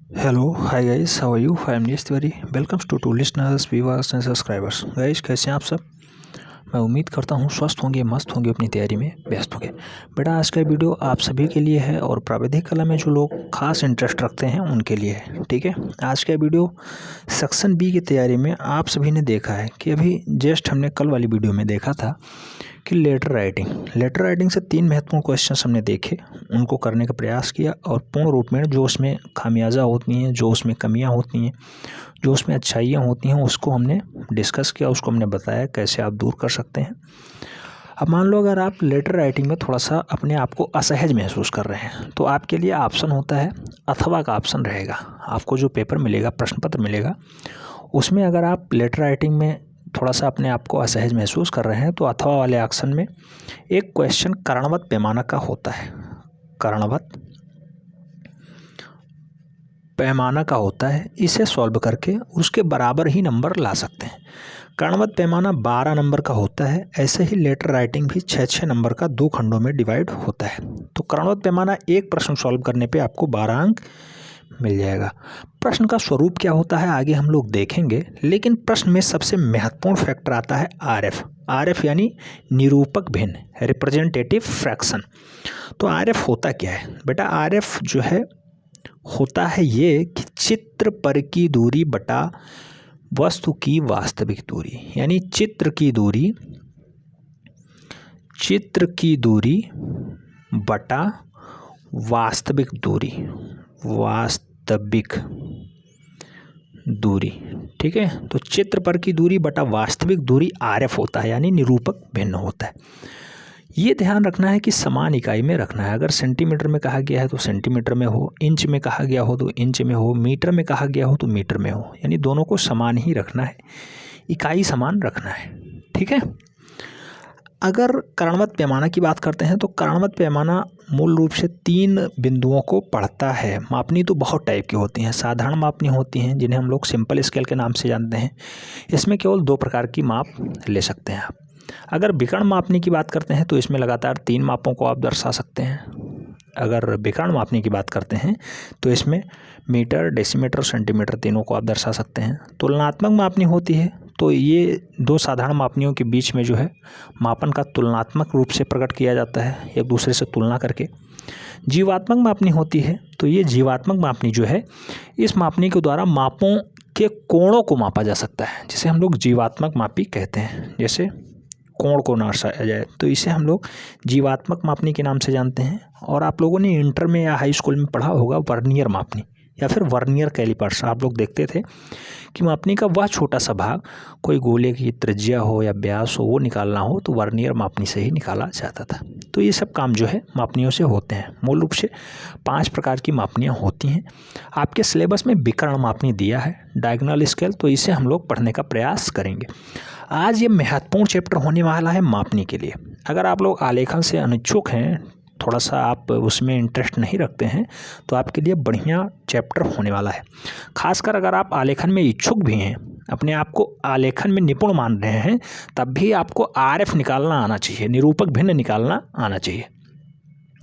Hello, hi guys, how are you? I am Nesh Tiwari. Welcome to listeners, viewers and subscribers. Guys, कैसे हैं आप सब? मैं उम्मीद करता हूँ स्वस्थ होंगे, मस्त होंगे, अपनी तैयारी में व्यस्त होंगे। बेटा आज का वीडियो आप सभी के लिए है और प्राविधिक कला में जो लोग खास इंटरेस्ट रखते हैं उनके लिए है। ठीक है, आज का वीडियो सेक्शन बी की तैयारी में आप सभी ने देखा है कि अभी जस्ट हमने कल वाली वीडियो में देखा था कि लेटर राइटिंग से 3 महत्वपूर्ण क्वेश्चंस हमने देखे, उनको करने का प्रयास किया और पूर्ण रूप में जो उसमें खामियाजा होती हैं, जो उसमें कमियां होती हैं, जो उसमें अच्छाइयाँ होती हैं, उसको हमने डिस्कस किया, उसको हमने बताया कैसे आप दूर कर सकते हैं। अब मान लो अगर आप लेटर राइटिंग में थोड़ा सा अपने आप को असहज महसूस कर रहे हैं तो आपके लिए ऑप्शन होता है अथवा का ऑप्शन रहेगा। आपको जो पेपर मिलेगा, प्रश्न पत्र मिलेगा, उसमें अगर आप लेटर राइटिंग में थोड़ा सा अपने आप को असहज महसूस कर रहे हैं तो अथवा वाले ऑप्शन में एक क्वेश्चन कर्णवत पैमाना का होता है। कर्णवत पैमाना का होता है, इसे सॉल्व करके उसके बराबर ही नंबर ला सकते हैं। कर्णवत पैमाना 12 नंबर का होता है। ऐसे ही लेटर राइटिंग भी 6-6 नंबर का 2 खंडों में डिवाइड होता है। तो कर्णवत पैमाना एक प्रश्न सॉल्व करने पे आपको 12 अंक मिल जाएगा। प्रश्न का स्वरूप क्या होता है आगे हम लोग देखेंगे, लेकिन प्रश्न में सबसे महत्वपूर्ण फैक्टर आता है आरएफ यानी निरूपक भिन्न, रिप्रेजेंटेटिव फ्रैक्शन। तो आरएफ होता क्या है बेटा? आरएफ जो है होता है ये कि चित्र पर की दूरी बटा वस्तु की वास्तविक दूरी, यानी चित्र की दूरी बटा वास्तविक दूरी। ठीक है, तो चित्र पर की दूरी बटा वास्तविक दूरी आरएफ होता है, यानी निरूपक भिन्न होता है। ये ध्यान रखना है कि समान इकाई में रखना है। अगर सेंटीमीटर में कहा गया है तो सेंटीमीटर में हो, इंच में कहा गया हो तो इंच में हो, मीटर में कहा गया हो तो मीटर में हो, यानी दोनों को समान ही रखना है, इकाई समान रखना है। ठीक है, अगर कर्णवत पैमाना की बात करते हैं तो कर्णवत पैमाना मूल रूप से 3 बिंदुओं को पढ़ता है। मापनी तो बहुत टाइप की होती हैं। साधारण मापनी होती हैं जिन्हें हम लोग सिंपल स्केल के नाम से जानते हैं। इसमें केवल 2 प्रकार की माप ले सकते हैं आप। अगर विकर्ण मापनी की बात करते हैं तो इसमें लगातार 3 मापों को आप दर्शा सकते हैं। अगर विकर्ण मापनी की बात करते हैं तो इसमें मीटर, डेसीमीटर, सेंटीमीटर तीनों को आप दर्शा सकते हैं। तुलनात्मक मापनी होती है तो ये 2 साधारण मापनियों के बीच में जो है मापन का तुलनात्मक रूप से प्रकट किया जाता है, एक दूसरे से तुलना करके। जीवात्मक मापनी होती है तो ये जीवात्मक मापनी जो है, इस मापनी के द्वारा मापों के कोणों को मापा जा सकता है, जिसे हम लोग जीवात्मक मापी कहते हैं। जैसे कोण को दर्शाया जाए तो इसे हम लोग जीवात्मक मापनी के नाम से जानते हैं। और आप लोगों ने इंटर में या हाई स्कूल में पढ़ा होगा वर्नियर मापनी या फिर वर्नियर कैलिपर्स। आप लोग देखते थे कि मापनी का वह छोटा सा भाग, कोई गोले की त्रिज्या हो या व्यास हो, वो निकालना हो तो वर्नियर मापनी से ही निकाला जाता था। तो ये सब काम जो है मापनियों से होते हैं। मूल रूप से 5 प्रकार की मापनियाँ होती हैं। आपके सिलेबस में विकर्ण मापनी दिया है, डायगोनल स्केल, तो इसे हम लोग पढ़ने का प्रयास करेंगे। आज ये महत्वपूर्ण चैप्टर होने वाला है मापनी के लिए। अगर आप लोग आलेखन से अनिच्छुक हैं, थोड़ा सा आप उसमें इंटरेस्ट नहीं रखते हैं, तो आपके लिए बढ़िया चैप्टर होने वाला है। खासकर अगर आप आलेखन में इच्छुक भी हैं, अपने आप को आलेखन में निपुण मान रहे हैं, तब भी आपको आरएफ निकालना आना चाहिए, निरूपक भिन्न निकालना आना चाहिए।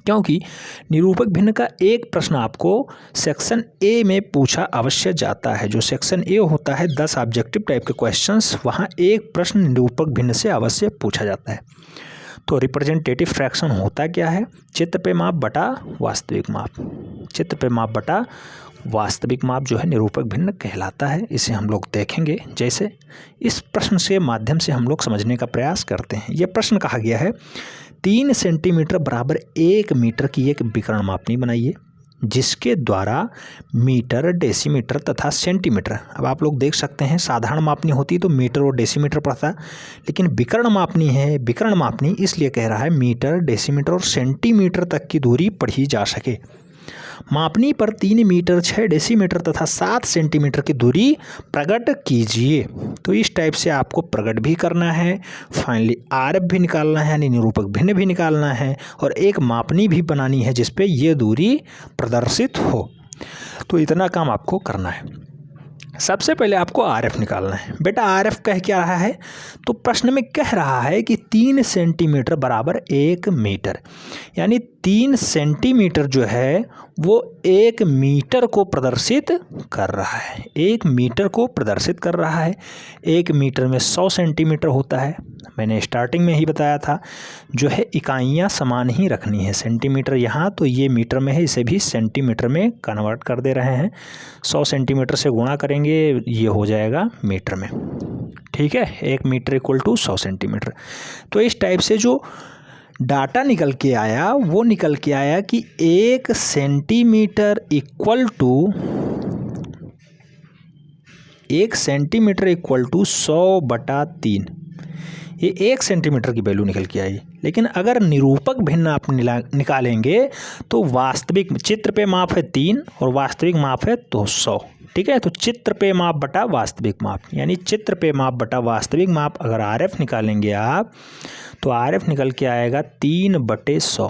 क्योंकि निरूपक भिन्न का एक प्रश्न आपको सेक्शन ए में पूछा अवश्य जाता है। जो सेक्शन ए होता है 10 ऑब्जेक्टिव टाइप के क्वेश्चंस, वहाँ एक प्रश्न निरूपक भिन्न से अवश्य पूछा जाता है। तो रिप्रेजेंटेटिव फ्रैक्शन होता क्या है? चित्र पे माप बटा वास्तविक माप। चित्र पे माप बटा वास्तविक माप जो है निरूपक भिन्न कहलाता है। इसे हम लोग देखेंगे। जैसे इस प्रश्न के माध्यम से हम लोग समझने का प्रयास करते हैं। यह प्रश्न कहा गया है 3 सेंटीमीटर बराबर 1 मीटर की एक विकर्ण मापनी बनाइए, जिसके द्वारा मीटर, डेसीमीटर तथा सेंटीमीटर। अब आप लोग देख सकते हैं साधारण मापनी होती तो मीटर और डेसीमीटर पड़ता, लेकिन विकर्ण मापनी है। विकर्ण मापनी इसलिए कह रहा है मीटर, डेसीमीटर और सेंटीमीटर तक की दूरी पढ़ी जा सके। मापनी पर 3 मीटर, 6 डेसीमीटर तथा 7 सेंटीमीटर की दूरी प्रकट कीजिए। तो इस टाइप से आपको प्रकट भी करना है, फाइनली आरएफ भी निकालना है, यानी निरूपक भिन्न भी निकालना है, और एक मापनी भी बनानी है जिस पे ये दूरी प्रदर्शित हो। तो इतना काम आपको करना है। सबसे पहले आपको आरएफ निकालना है। बेटा आरएफ कह क्या रहा है? तो प्रश्न में कह रहा है कि 3 सेंटीमीटर बराबर 1 मीटर, यानी 3 सेंटीमीटर जो है वो 1 मीटर को प्रदर्शित कर रहा है, 1 मीटर को प्रदर्शित कर रहा है। 1 मीटर में 100 सेंटीमीटर होता है, मैंने स्टार्टिंग में ही बताया था। जो है इकाइयाँ समान ही रखनी है, सेंटीमीटर यहाँ तो ये मीटर में है, इसे भी सेंटीमीटर में कन्वर्ट कर दे रहे हैं। 100 सेंटीमीटर से गुणा करेंगे, ये हो जाएगा मीटर में, ठीक है। 1 मीटर इक्वल टू 100 सेंटीमीटर। तो इस टाइप से जो डाटा निकल के आया वो निकल के आया कि 1 सेंटीमीटर इक्वल टू 100/3। ये 1 सेंटीमीटर की वैल्यू निकल के आई। लेकिन अगर निरूपक भिन्न आप निकालेंगे तो वास्तविक चित्र पे माप है 3 और वास्तविक माप है तो 100, ठीक है। तो चित्र पे माप बटा वास्तविक माप, यानी चित्र पे माप बटा वास्तविक माप अगर RF निकालेंगे आप तो RF निकल के आएगा 3/100,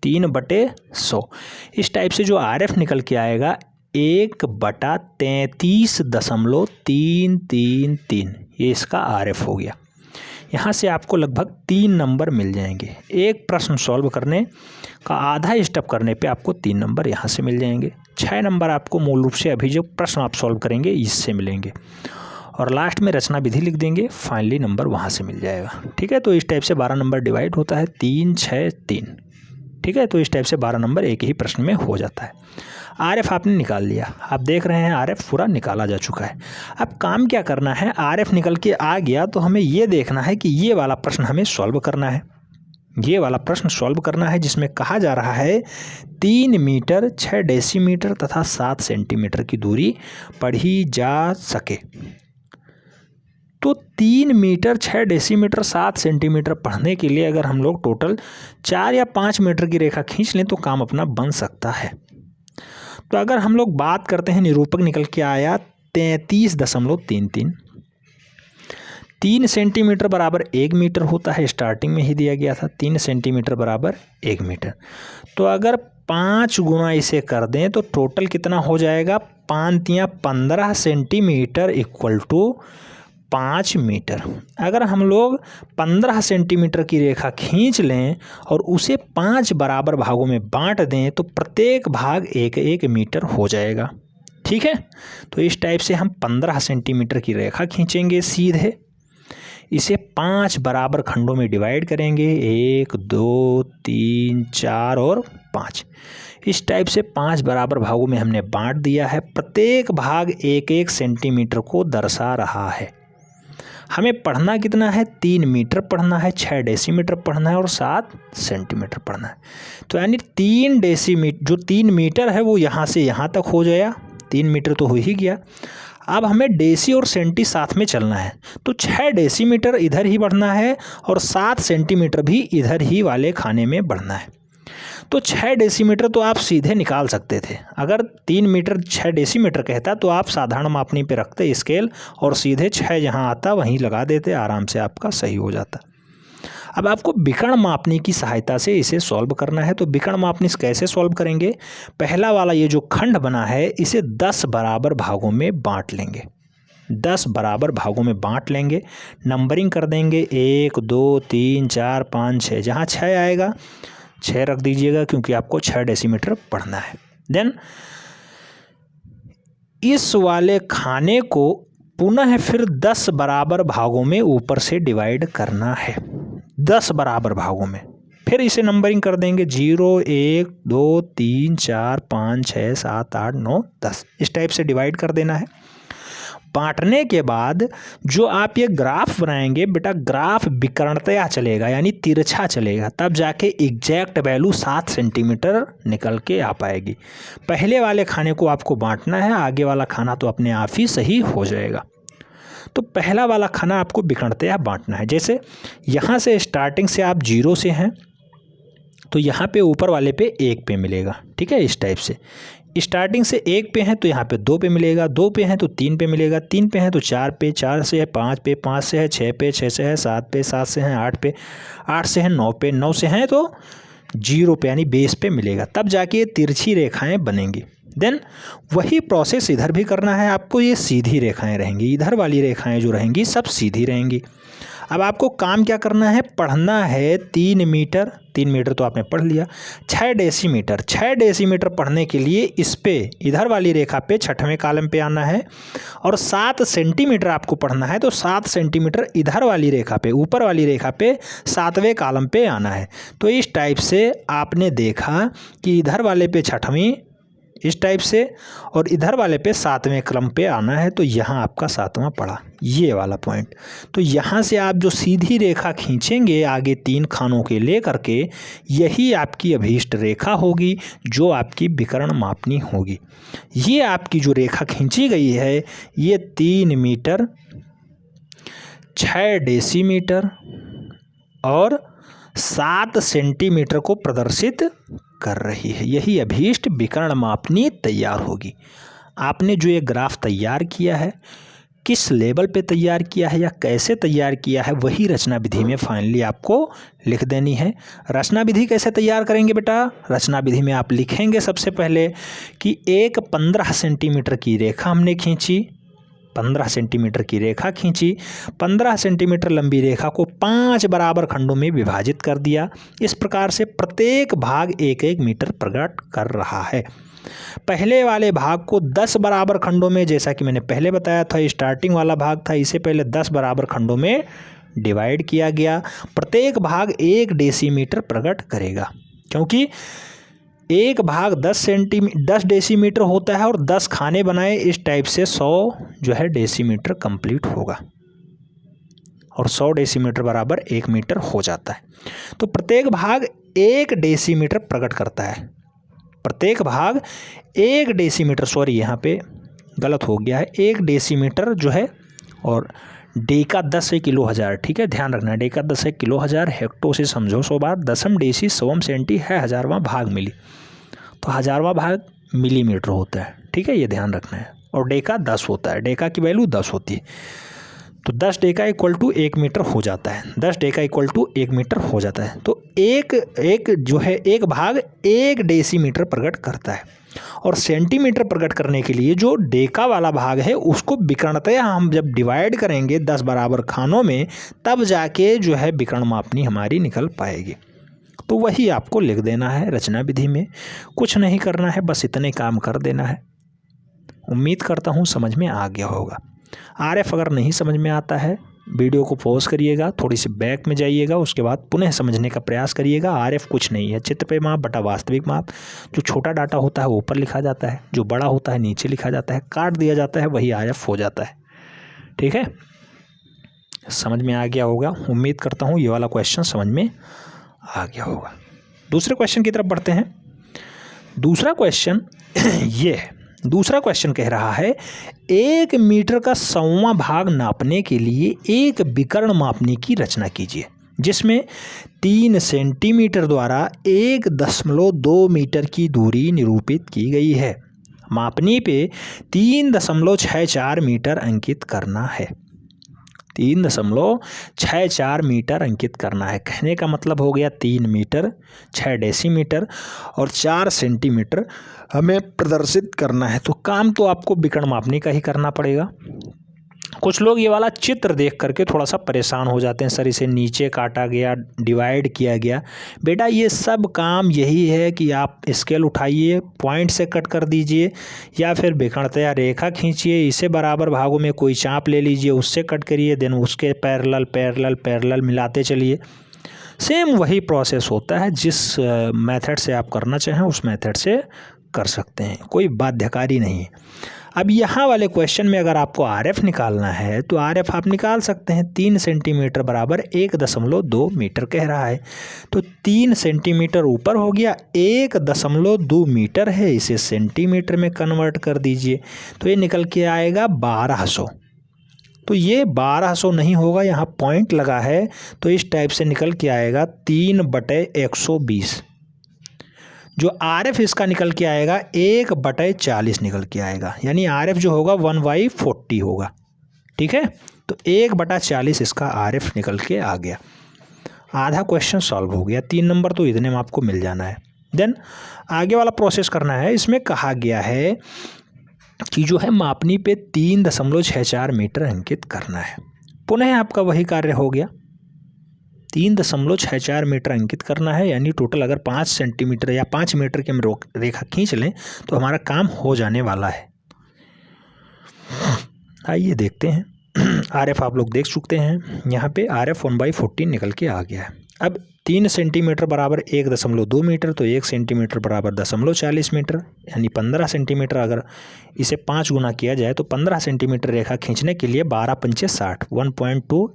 3/100। इस टाइप से जो RF निकल के आएगा 1/33.333, ये इसका RF हो गया। यहाँ से आपको लगभग 3 नंबर मिल जाएंगे। एक प्रश्न सॉल्व करने का आधा स्टेप करने पे आपको 3 नंबर यहाँ से मिल जाएंगे। 6 नंबर आपको मूल रूप से अभी जो प्रश्न आप सॉल्व करेंगे इससे मिलेंगे, और लास्ट में रचना विधि लिख देंगे, फाइनली नंबर वहाँ से मिल जाएगा, ठीक है। तो इस टाइप से 12 नंबर डिवाइड होता है, 3 6 3, ठीक है। तो इस टाइप से 12 नंबर एक ही प्रश्न में हो जाता है। RF आपने निकाल लिया, आप देख रहे हैं RF पूरा निकाला जा चुका है। अब काम क्या करना है, RF निकल के आ गया तो हमें ये देखना है कि ये वाला प्रश्न हमें सॉल्व करना है। ये वाला प्रश्न सॉल्व करना है जिसमें कहा जा रहा है 3 मीटर 6 डेसीमीटर तथा 7 सेंटीमीटर की दूरी पढ़ी जा सके। तो 3 मीटर 6 डेसीमीटर 7 सेंटीमीटर पढ़ने के लिए अगर हम लोग टोटल 4 या 5 मीटर की रेखा खींच लें तो काम अपना बन सकता है। तो अगर हम लोग बात करते हैं, निरूपक निकल के आया 33.33। 3 सेंटीमीटर बराबर 1 मीटर होता है, स्टार्टिंग में ही दिया गया था 3 सेंटीमीटर बराबर 1 मीटर। तो अगर 5 गुना इसे कर दें तो टोटल कितना हो जाएगा, 5 या 15 सेंटीमीटर इक्वल टू 5 मीटर। अगर हम लोग 15 सेंटीमीटर की रेखा खींच लें और उसे 5 बराबर भागों में बांट दें तो प्रत्येक भाग 1-1 मीटर हो जाएगा, ठीक है। तो इस टाइप से हम 15 सेंटीमीटर की रेखा खींचेंगे सीधे, इसे 5 बराबर खंडों में डिवाइड करेंगे, 1 2 3 4 और 5। इस टाइप से 5 बराबर भागों में हमने बांट दिया है। प्रत्येक भाग 1-1 सेंटीमीटर को दर्शा रहा है। हमें पढ़ना कितना है, 3 मीटर पढ़ना है, 6 डेसीमीटर पढ़ना है और 7 सेंटीमीटर पढ़ना है। तो यानी 3 डेसीमीटर, जो 3 मीटर है वो यहाँ से यहाँ तक हो जाएगा, 3 मीटर तो हो ही गया। अब हमें डेसी और सेंटी साथ में चलना है, तो 6 डेसीमीटर इधर ही बढ़ना है और 7 सेंटीमीटर भी इधर ही वाले खाने में बढ़ना है। तो 6 डेसीमीटर तो आप सीधे निकाल सकते थे। अगर 3 मीटर 6 डेसीमीटर कहता तो आप साधारण मापनी पे रखते स्केल और सीधे 6 जहाँ आता वहीं लगा देते, आराम से आपका सही हो जाता। अब आपको विकर्ण मापनी की सहायता से इसे सॉल्व करना है। तो विकर्ण मापनी कैसे सॉल्व करेंगे, पहला वाला ये जो खंड बना है इसे 10 बराबर भागों में बांट लेंगे, 10 बराबर भागों में बांट लेंगे, नंबरिंग कर देंगे 1 2 3 4 5 6, जहाँ 6 आएगा 6 रख दीजिएगा क्योंकि आपको 6 डेसीमीटर पढ़ना है। देन इस वाले खाने को पुनः फिर 10 बराबर भागों में ऊपर से डिवाइड करना है, 10 बराबर भागों में। फिर इसे नंबरिंग कर देंगे 0 1 2 3 4 5 6 7 8 9 10, इस टाइप से डिवाइड कर देना है। बांटने के बाद जो आप ये ग्राफ बनाएंगे बेटा, ग्राफ विकर्णतया चलेगा यानी तिरछा चलेगा, तब जाके एग्जैक्ट वैल्यू 7 सेंटीमीटर निकल के आ पाएगी। पहले वाले खाने को आपको बांटना है, आगे वाला खाना तो अपने आप ही सही हो जाएगा। तो पहला वाला खाना आपको विकर्णतया बांटना है। जैसे यहाँ से स्टार्टिंग से आप 0 से हैं तो यहाँ पे ऊपर वाले पे 1 पे मिलेगा, ठीक है। इस टाइप से स्टार्टिंग से 1 पे हैं तो यहाँ पे 2 पे मिलेगा, 2 पे हैं तो 3 पे मिलेगा, 3 पे हैं तो 4 पे, 4 से है 5 पे, 5 से है 6 पे, 6 से है 7 पे, 7 से है 8 पे, 8 से है 9 पे, 9 से हैं तो 0 पे यानी बेस पे मिलेगा, तब जाके ये तिरछी रेखाएं बनेंगी। देन वही प्रोसेस इधर भी करना है आपको, ये सीधी रेखाएं रहेंगी, इधर वाली रेखाएं जो रहेंगी सब सीधी रहेंगी। अब आपको काम क्या करना है, पढ़ना है 3 मीटर, 3 मीटर तो आपने पढ़ लिया, 6 डेसीमीटर, 6 डेसीमीटर पढ़ने के लिए इस पे इधर वाली रेखा पे छठवें कॉलम पे आना है, और 7 सेंटीमीटर आपको पढ़ना है तो 7 सेंटीमीटर इधर वाली रेखा पे, ऊपर वाली रेखा पे 7वें कॉलम पे आना है। तो इस टाइप से आपने देखा कि इधर वाले पे छठवीं इस टाइप से और इधर वाले पे 7वें क्रम पे आना है, तो यहाँ आपका 7वां पड़ा, ये वाला पॉइंट। तो यहाँ से आप जो सीधी रेखा खींचेंगे आगे 3 खानों के ले करके, यही आपकी अभीष्ट रेखा होगी जो आपकी विकर्ण मापनी होगी। ये आपकी जो रेखा खींची गई है ये 3 मीटर, 6 डेसीमीटर और 7 सेंटीमीटर को प्रदर्शित कर रही है। यही अभीष्ट विकर्ण मापनी तैयार होगी। आपने जो ये ग्राफ तैयार किया है, किस लेवल पे तैयार किया है या कैसे तैयार किया है, वही रचना विधि में फाइनली आपको लिख देनी है। रचना विधि कैसे तैयार करेंगे बेटा, रचना विधि में आप लिखेंगे सबसे पहले कि एक 15 सेंटीमीटर की रेखा हमने खींची, 15 सेंटीमीटर की रेखा खींची, 15 सेंटीमीटर लंबी रेखा को 5 बराबर खंडों में विभाजित कर दिया। इस प्रकार से प्रत्येक भाग 1-1 मीटर प्रकट कर रहा है। पहले वाले भाग को 10 बराबर खंडों में, जैसा कि मैंने पहले बताया था, स्टार्टिंग वाला भाग था, इसे पहले 10 बराबर खंडों में डिवाइड किया गया। प्रत्येक भाग 1 डेसीमीटर प्रकट करेगा, क्योंकि एक भाग 10 डेसीमीटर होता है और 10 खाने बनाए, इस टाइप से 100 जो है डेसीमीटर कंप्लीट होगा और 100 डेसीमीटर बराबर 1 मीटर हो जाता है। तो प्रत्येक भाग 1 डेसीमीटर प्रकट करता है। प्रत्येक भाग 1 डेसीमीटर, सॉरी यहाँ पे गलत हो गया है, 1 डेसीमीटर जो है, और डेका 10 है किलो हज़ार, ठीक है, ध्यान रखना है, डेका 10 है किलो हज़ार, हेक्टो से समझो 100 बार, दशम डेसी 100 सेंटी है 1000वां भाग मिली, तो 1000वां भाग मिलीमीटर होता है, ठीक है, ये ध्यान रखना है। और डेका 10 होता है, डेका की वैल्यू 10 होती है, तो 10 डेका इक्वल टू 1 मीटर हो जाता है, 10 डेका इक्वल टू 1 मीटर हो जाता है। तो एक जो है एक भाग 1 डेसीमीटर प्रकट करता है, और सेंटीमीटर प्रकट करने के लिए जो डेका वाला भाग है उसको विकर्णतया हम जब डिवाइड करेंगे 10 बराबर खानों में, तब जाके जो है विकर्ण मापनी हमारी निकल पाएगी। तो वही आपको लिख देना है रचना विधि में, कुछ नहीं करना है, बस इतने काम कर देना है। उम्मीद करता हूँ समझ में आ गया होगा। आरएफ अगर नहीं समझ में आता है, वीडियो को पॉज करिएगा, थोड़ी सी बैक में जाइएगा, उसके बाद पुनः समझने का प्रयास करिएगा। आरएफ कुछ नहीं है, चित्र पे माप बटा वास्तविक माप। जो छोटा डाटा होता है ऊपर लिखा जाता है, जो बड़ा होता है नीचे लिखा जाता है, काट दिया जाता है, वही आरएफ हो जाता है। ठीक है, समझ में आ गया होगा। उम्मीद करता हूँ ये वाला क्वेश्चन समझ में आ गया होगा। दूसरे क्वेश्चन की तरफ बढ़ते हैं। दूसरा क्वेश्चन ये है, दूसरा क्वेश्चन कह रहा है 1 मीटर का 100वां भाग नापने के लिए एक विकर्ण मापनी की रचना कीजिए, जिसमें 3 सेंटीमीटर द्वारा 1.2 मीटर की दूरी निरूपित की गई है। मापनी पे 3.64 मीटर अंकित करना है। 3.64 मीटर अंकित करना है। कहने का मतलब हो गया 3 मीटर, 6 डेसीमीटर और 4 सेंटीमीटर हमें प्रदर्शित करना है। तो काम तो आपको विकर्ण मापनी का ही करना पड़ेगा। कुछ लोग ये वाला चित्र देख करके थोड़ा सा परेशान हो जाते हैं, सर इसे नीचे काटा गया, डिवाइड किया गया। बेटा ये सब काम यही है कि आप स्केल उठाइए, पॉइंट से कट कर दीजिए, या फिर विकर्णतया रेखा खींचिए, इसे बराबर भागों में कोई चाप ले लीजिए, उससे कट करिए, देन उसके पैरेलल पैरेलल पैरेलल मिलाते चलिए। सेम वही प्रोसेस होता है, जिस मेथड से आप करना चाहें उस मेथड से कर सकते हैं, कोई बाध्यकारी नहीं है। अब यहाँ वाले क्वेश्चन में अगर आपको आरएफ निकालना है तो आरएफ आप निकाल सकते हैं। 3 सेंटीमीटर बराबर 1.2 मीटर कह रहा है, तो 3 सेंटीमीटर ऊपर हो गया, 1.2 मीटर है, इसे सेंटीमीटर में कन्वर्ट कर दीजिए, तो ये निकल के आएगा 1200। तो ये 1200 नहीं होगा, यहाँ पॉइंट लगा है, तो इस टाइप से निकल के आएगा 3/120। जो आरएफ इसका निकल के आएगा 1/40 निकल के आएगा, यानी आरएफ जो होगा 1/40 होगा। ठीक है, तो 1/40 इसका आरएफ निकल के आ गया। आधा क्वेश्चन सॉल्व हो गया। 3 नंबर तो इतने में आपको मिल जाना है। देन आगे वाला प्रोसेस करना है। इसमें कहा गया है कि जो है मापनी पे 3.64 मीटर अंकित करना है। पुनः आपका वही कार्य हो गया, 3.64 मीटर अंकित करना है, यानी टोटल अगर 5 सेंटीमीटर या 5 मीटर की हम रेखा खींच लें तो हमारा काम हो जाने वाला है। आइए देखते हैं। RF आप लोग देख चुके हैं, यहाँ पे RF 1/14 निकल के आ गया है। अब 3 सेंटीमीटर बराबर 1.2 मीटर, तो 1 सेंटीमीटर बराबर 0.40 मीटर, यानी 15 सेंटीमीटर। अगर इसे 5 गुना किया जाए तो 15 सेंटीमीटर रेखा खींचने के लिए 12 पंचे 60, 1.2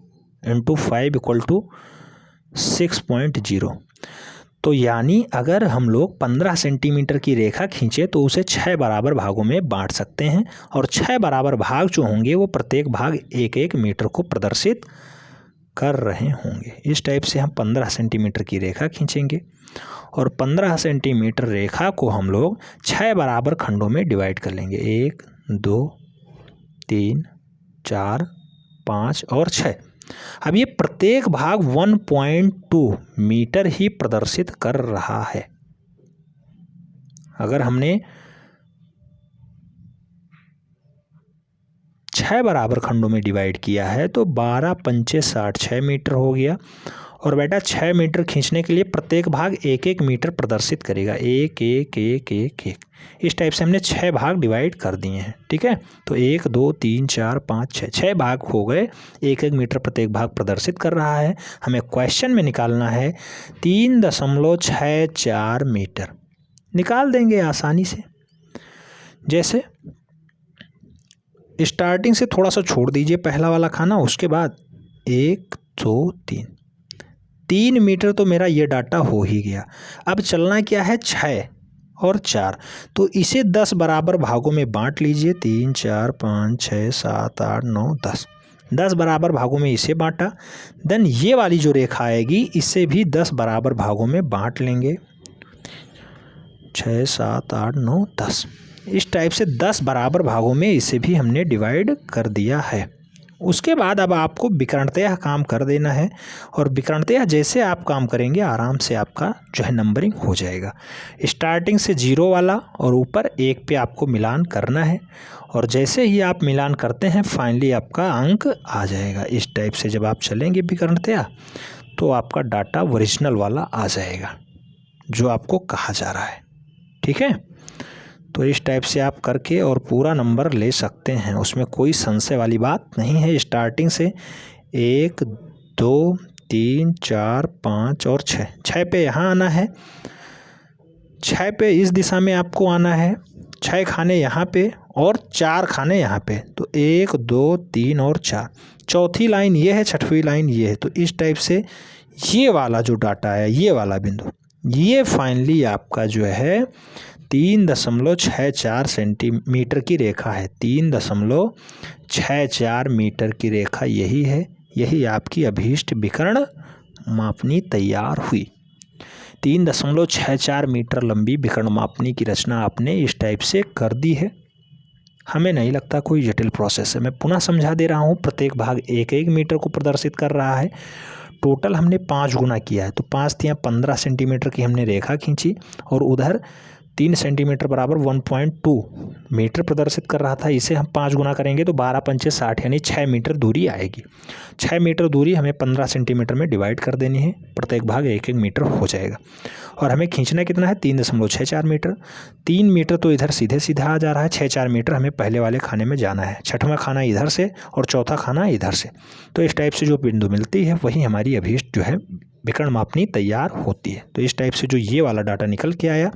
× 5 = 6.0। तो यानी अगर हम लोग 15 सेंटीमीटर की रेखा खींचे तो उसे 6 बराबर भागों में बांट सकते हैं, और 6 बराबर भाग जो होंगे वो प्रत्येक भाग 1-1 मीटर को प्रदर्शित कर रहे होंगे। इस टाइप से हम 15 सेंटीमीटर की रेखा खींचेंगे और 15 सेंटीमीटर रेखा को हम लोग 6 बराबर खंडों में डिवाइड कर लेंगे, 1, 2, 3, 4, 5 और 6। अब ये प्रत्येक भाग 1.2 मीटर ही प्रदर्शित कर रहा है। अगर हमने 6 बराबर खंडों में डिवाइड किया है तो 12 पंचे 60, 6 मीटर हो गया। और बेटा 6 मीटर खींचने के लिए प्रत्येक भाग 1-1 मीटर प्रदर्शित करेगा, 1, 1, 1, 1, 1। इस टाइप से हमने 6 भाग डिवाइड कर दिए हैं, ठीक है। तो 1, 2, 3, 4, 5, 6 भाग हो गए, 1-1 मीटर प्रत्येक भाग प्रदर्शित कर रहा है। हमें क्वेश्चन में निकालना है 3.64 मीटर। निकाल देंगे आसानी से। जैसे स्टार्टिंग से थोड़ा सा छोड़ दीजिए पहला वाला खाना, उसके बाद 1, 2, 3 मीटर तो मेरा ये डाटा हो ही गया। अब चलना क्या है, 6 और 4, तो इसे 10 बराबर भागों में बांट लीजिए, 3, 4, 5, 6, 7, 8, 9, 10। 10 बराबर भागों में इसे बांटा। देन ये वाली जो रेखा आएगी इसे भी 10 बराबर भागों में बांट लेंगे, 6, 7, 8, 9, 10। इस टाइप से 10 बराबर भागों में इसे भी हमने डिवाइड कर दिया है। उसके बाद अब आपको विकर्णतः काम कर देना है, और विकर्णतः जैसे आप काम करेंगे आराम से आपका जो है नंबरिंग हो जाएगा। स्टार्टिंग से 0 वाला और ऊपर 1 पे आपको मिलान करना है, और जैसे ही आप मिलान करते हैं फाइनली आपका अंक आ जाएगा। इस टाइप से जब आप चलेंगे विकर्णतः तो आपका डाटा ओरिजिनल वाला आ जाएगा जो आपको कहा जा रहा है, ठीक है। तो इस टाइप से आप करके और पूरा नंबर ले सकते हैं, उसमें कोई संशय वाली बात नहीं है। स्टार्टिंग से 1, 2, 3, 4, 5 और 6 पे यहाँ आना है, 6 पे इस दिशा में आपको आना है, 6 खाने यहाँ पे और 4 खाने यहाँ पे। तो 1, 2, 3 और 4, चौथी लाइन ये है, छठवीं लाइन ये है। तो इस टाइप से ये वाला जो डाटा है, ये वाला बिंदु, ये फाइनली आपका जो है 3.64 सेंटीमीटर की रेखा है। 3.64 मीटर की रेखा यही है, यही आपकी अभीष्ट विकर्ण मापनी तैयार हुई। 3.64 मीटर लंबी विकर्ण मापनी की रचना आपने इस टाइप से कर दी है। हमें नहीं लगता कोई जटिल प्रोसेस है। मैं पुनः समझा दे रहा हूँ, प्रत्येक भाग 1-1 मीटर को प्रदर्शित कर रहा है। टोटल हमने 5 गुना किया है, तो 5 × 15 सेंटीमीटर की हमने रेखा खींची, और उधर 3 सेंटीमीटर बराबर 1.2 मीटर प्रदर्शित कर रहा था। इसे हम 5 गुना करेंगे तो 12 पंचे 60, यानी 6 मीटर दूरी आएगी। 6 मीटर दूरी हमें 15 सेंटीमीटर में डिवाइड कर देनी है, प्रत्येक भाग 1-1 मीटर हो जाएगा। और हमें खींचना कितना है, 3.64 मीटर। 3 मीटर तो इधर सीधे सीधा आ जा रहा है, 6-4 मीटर हमें पहले वाले खाने में जाना है, छठवां खाना इधर से और चौथा खाना इधर से। तो इस टाइप से जो बिंदु मिलती है वही हमारी अभीष्ट जो है विकर्ण मापनी तैयार होती है। तो इस टाइप से जो ये वाला डाटा निकल के आया,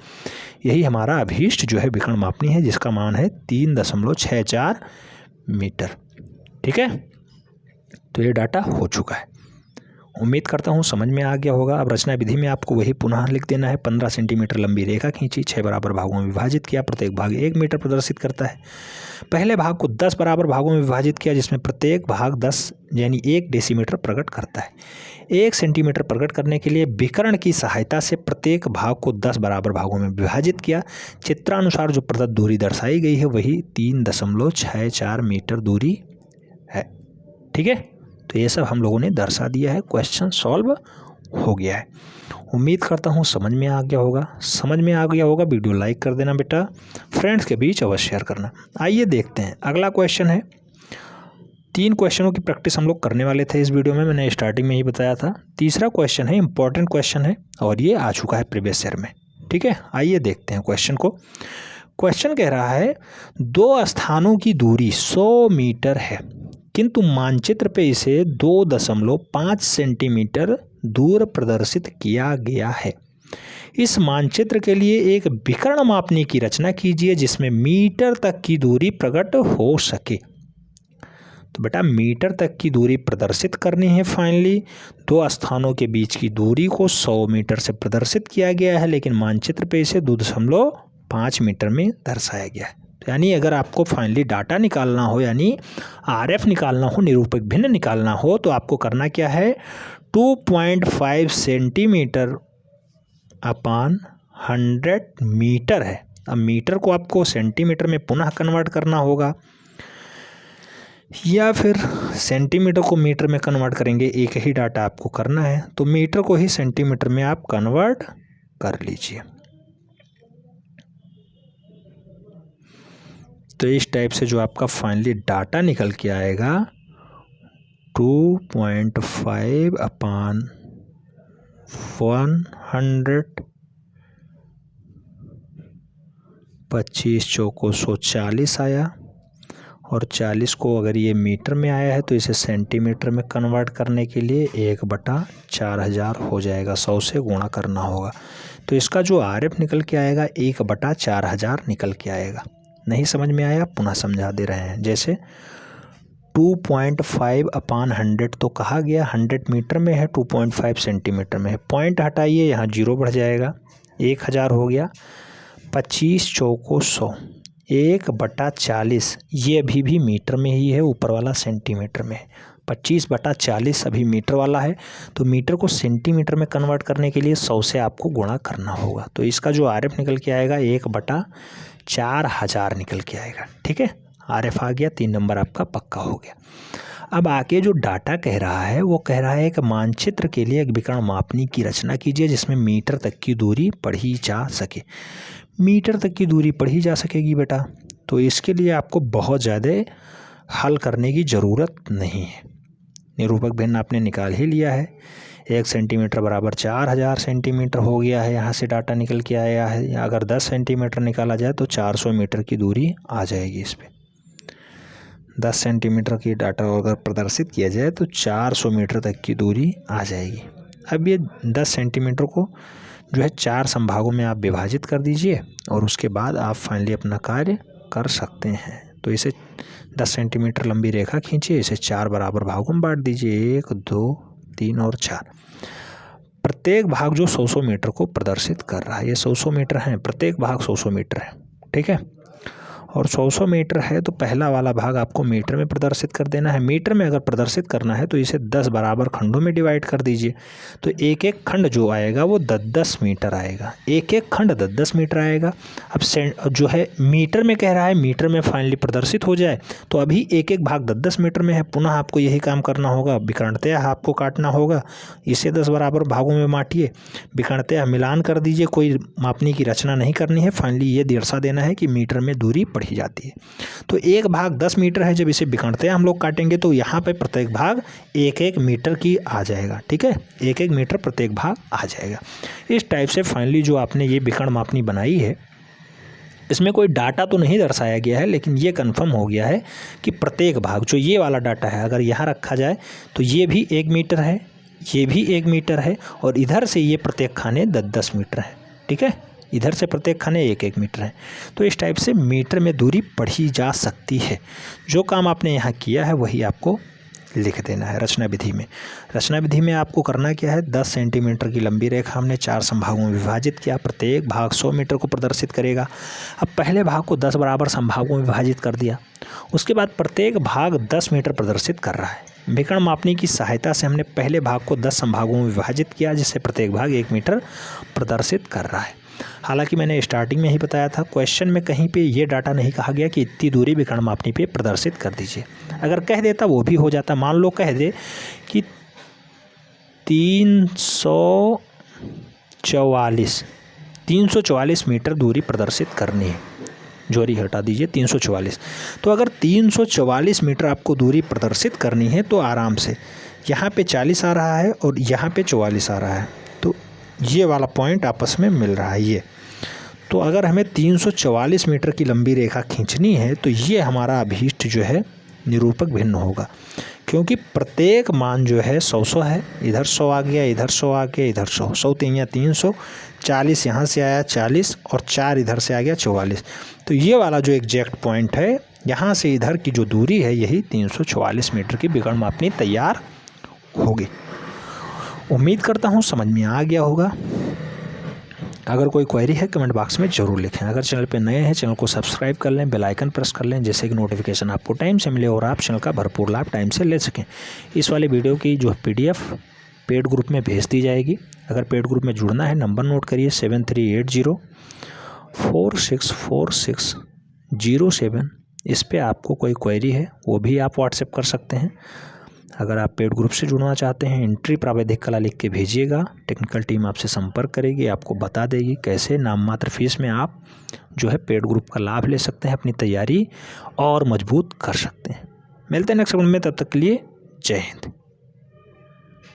यही हमारा अभीष्ट जो है विकर्ण मापनी है, जिसका मान है 3.64 मीटर, ठीक है। तो ये डाटा हो चुका है। उम्मीद करता हूँ समझ में आ गया होगा। अब रचना विधि में आपको वही पुनः लिख देना है। 15 सेंटीमीटर लंबी रेखा खींची, 6 बराबर भागों में विभाजित किया, प्रत्येक भाग 1 मीटर प्रदर्शित करता है। पहले भाग को 10 बराबर भागों में विभाजित किया, जिसमें प्रत्येक भाग 10 यानी 1 डेसीमीटर प्रकट करता है। 1 सेंटीमीटर प्रकट करने के लिए विकर्ण की सहायता से प्रत्येक भाग को 10 बराबर भागों में विभाजित किया। चित्रानुसार जो प्रदत्त दूरी दर्शाई गई है वही 3.64 मीटर दूरी है, ठीक है। तो ये सब हम लोगों ने दर्शा दिया है, क्वेश्चन सॉल्व हो गया है। उम्मीद करता हूँ समझ में आ गया होगा। समझ में आ गया होगा वीडियो लाइक कर देना बेटा, फ्रेंड्स के बीच अवश्य शेयर करना। आइए देखते हैं अगला क्वेश्चन है, 3 क्वेश्चनों की प्रैक्टिस हम लोग करने वाले थे इस वीडियो में, मैंने स्टार्टिंग में ही बताया था। तीसरा क्वेश्चन है, इंपॉर्टेंट क्वेश्चन है और ये आ चुका है प्रीवियस ईयर में। ठीक है, आइए देखते हैं क्वेश्चन को। क्वेश्चन कह रहा है 2 स्थानों की दूरी 100 मीटर है, किंतु मानचित्र पे इसे 2.5 सेंटीमीटर दूर प्रदर्शित किया गया है। इस मानचित्र के लिए एक विकर्ण मापनी की रचना कीजिए जिसमें मीटर तक की दूरी प्रकट हो सके। तो बेटा मीटर तक की दूरी प्रदर्शित करनी है। फाइनली 2 स्थानों के बीच की दूरी को 100 मीटर से प्रदर्शित किया गया है, लेकिन मानचित्र पे इसे 2.5 मीटर में दर्शाया गया है। तो यानी अगर आपको फाइनली डाटा निकालना हो, यानी आरएफ निकालना हो, निरूपक भिन्न निकालना हो, तो आपको करना क्या है, 2.5 सेंटीमीटर अपान 100 मीटर है। अब मीटर को आपको सेंटीमीटर में पुनः कन्वर्ट करना होगा, या फिर सेंटीमीटर को मीटर में कन्वर्ट करेंगे, एक ही डाटा आपको करना है, तो मीटर को ही सेंटीमीटर में आप कन्वर्ट कर लीजिए। तो इस टाइप से जो आपका फाइनली डाटा निकल के आएगा 2.5 अपान 100, 25 चौको 140 आया, और 40 को अगर ये मीटर में आया है तो इसे सेंटीमीटर में कन्वर्ट करने के लिए 1/4000 हो जाएगा, 100 से गुणा करना होगा। तो इसका जो आरएफ निकल के आएगा 1/4000 निकल के आएगा। नहीं समझ में आया, पुनः समझा दे रहे हैं। जैसे 2.5 अपान 100 तो कहा गया 100 मीटर में है, 2.5 सेंटीमीटर में है। पॉइंट हटाइए, यहाँ 0 बढ़ जाएगा, 1000 हो गया। 25 चौको 100, 1/40, ये अभी भी मीटर में ही है, ऊपर वाला सेंटीमीटर में है। 25/40 अभी मीटर वाला है, तो मीटर को सेंटीमीटर में कन्वर्ट करने के लिए 100 से आपको गुणा करना होगा। तो इसका जो आरएफ निकल के आएगा 1/4000 निकल के आएगा। ठीक है, आरएफ आ गया, 3 नंबर आपका पक्का हो गया। अब आगे जो डाटा कह रहा है वो कह रहा है कि मानचित्र के लिए एक विकर्ण मापनी की रचना कीजिए जिसमें मीटर तक की दूरी पढ़ी जा सके। मीटर तक की दूरी पढ़ी जा सकेगी बेटा, तो इसके लिए आपको बहुत ज़्यादा हल करने की ज़रूरत नहीं है। निरूपक भिन्न आपने निकाल ही लिया है, 1 सेंटीमीटर बराबर 4000 सेंटीमीटर हो गया है, यहाँ से डाटा निकल के आया है। अगर 10 सेंटीमीटर निकाला जाए तो 400 मीटर की दूरी आ जाएगी इस पर। 10 सेंटीमीटर की डाटा अगर प्रदर्शित किया जाए तो 400 मीटर तक की दूरी आ जाएगी। अब ये 10 सेंटीमीटर को जो है 4 संभागों में आप विभाजित कर दीजिए और उसके बाद आप फाइनली अपना कार्य कर सकते हैं। तो इसे 10 सेंटीमीटर लंबी रेखा खींचिए, इसे 4 बराबर भागों में बांट दीजिए, 1 2 3 और 4। प्रत्येक भाग जो 100 मीटर को प्रदर्शित कर रहा है, ये 100 मीटर हैं, प्रत्येक भाग 100 मीटर है। ठीक है, और 100 मीटर है तो पहला वाला भाग आपको मीटर में प्रदर्शित कर देना है। मीटर में अगर प्रदर्शित करना है तो इसे 10 बराबर खंडों में डिवाइड कर दीजिए, तो एक एक खंड जो आएगा वो 10-10 मीटर आएगा, एक एक खंड 10-10 मीटर आएगा। अब जो है मीटर में कह रहा है मीटर में फाइनली प्रदर्शित हो जाए, तो अभी एक एक भाग 10-10 मीटर में है, पुनः आपको यही काम करना होगा, विकर्णतः आपको काटना होगा, इसे 10 बराबर भागों में बांटिए, विकर्णतः मिलान कर दीजिए, कोई मापनी की रचना नहीं करनी है। फाइनली ये दर्शा देना है कि मीटर में दूरी पढ़ी जाती है। तो एक भाग 10 मीटर है, जब इसे विकर्णतः हम लोग काटेंगे तो यहाँ पे प्रत्येक भाग 1-1 मीटर की आ जाएगा। ठीक है, 1-1 मीटर प्रत्येक भाग आ जाएगा। इस टाइप से फाइनली जो आपने ये विकर्ण मापनी बनाई है, इसमें कोई डाटा तो नहीं दर्शाया गया है, लेकिन ये कंफर्म हो गया है कि प्रत्येक भाग जो ये वाला डाटा है अगर यहाँ रखा जाए तो ये भी 1 मीटर है, ये भी 1 मीटर है, और इधर से ये प्रत्येक खाने 10-10 मीटर है। ठीक है, इधर से प्रत्येक खाने 1-1 मीटर है। तो इस टाइप से मीटर में दूरी पढ़ी जा सकती है। जो काम आपने यहाँ किया है वही आपको लिख देना है रचना विधि में। रचना विधि में आपको करना क्या है, 10 सेंटीमीटर की लंबी रेखा हमने 4 संभागों में विभाजित किया, प्रत्येक भाग 100 मीटर को प्रदर्शित करेगा। अब पहले भाग को 10 बराबर संभागों में विभाजित कर दिया, उसके बाद प्रत्येक भाग 10 मीटर प्रदर्शित कर रहा है। विकर्ण मापनी की सहायता से हमने पहले भाग को 10 संभागों में विभाजित किया, जिससे प्रत्येक भाग 1 मीटर प्रदर्शित कर रहा है। हालांकि मैंने स्टार्टिंग में ही बताया था, क्वेश्चन में कहीं पे ये डाटा नहीं कहा गया कि इतनी दूरी विकर्ण मापनी पे प्रदर्शित कर दीजिए। अगर कह देता वो भी हो जाता। मान लो कह दे कि 344 मीटर दूरी प्रदर्शित करनी है, जोरी हटा दीजिए 344। तो अगर 344 मीटर आपको दूरी प्रदर्शित करनी है तो आराम से यहाँ पे 40 आ रहा है और यहाँ पे 44 आ रहा है, तो ये वाला पॉइंट आपस में मिल रहा है ये। तो अगर हमें 344 मीटर की लंबी रेखा खींचनी है तो ये हमारा अभीष्ट जो है निरूपक भिन्न होगा, क्योंकि प्रत्येक मान जो है 100 है। इधर 100 आ गया, इधर 100 आ गया, इधर 100, 100 3 300, 40 यहाँ से आया 40 और 4 इधर से आ गया 44। तो ये वाला जो एग्जैक्ट पॉइंट है, यहाँ से इधर की जो दूरी है यही 344 मीटर की विकर्ण मापनी तैयार होगी। उम्मीद करता हूँ समझ में आ गया होगा। अगर कोई क्वेरी है कमेंट बॉक्स में ज़रूर लिखें। अगर चैनल पे नए हैं चैनल को सब्सक्राइब कर लें, बेल आइकन प्रेस कर लें, जिससे कि नोटिफिकेशन आपको टाइम से मिले और आप चैनल का भरपूर लाभ टाइम से ले सकें। इस वाले वीडियो की जो PDF पेड ग्रुप में भेज दी जाएगी। अगर पेड ग्रुप में जुड़ना है नंबर नोट करिए 7380464607। इस पर आपको कोई क्वेरी है वो भी आप व्हाट्सएप कर सकते हैं। अगर आप पेड ग्रुप से जुड़ना चाहते हैं एंट्री प्रावैधिक कला लिख के भेजिएगा, टेक्निकल टीम आपसे संपर्क करेगी, आपको बता देगी कैसे नाम मात्र फीस में आप जो है पेड ग्रुप का लाभ ले सकते हैं, अपनी तैयारी और मजबूत कर सकते हैं। मिलते हैं नेक्स्ट वीडियो में, तब तक के लिए जय हिंद।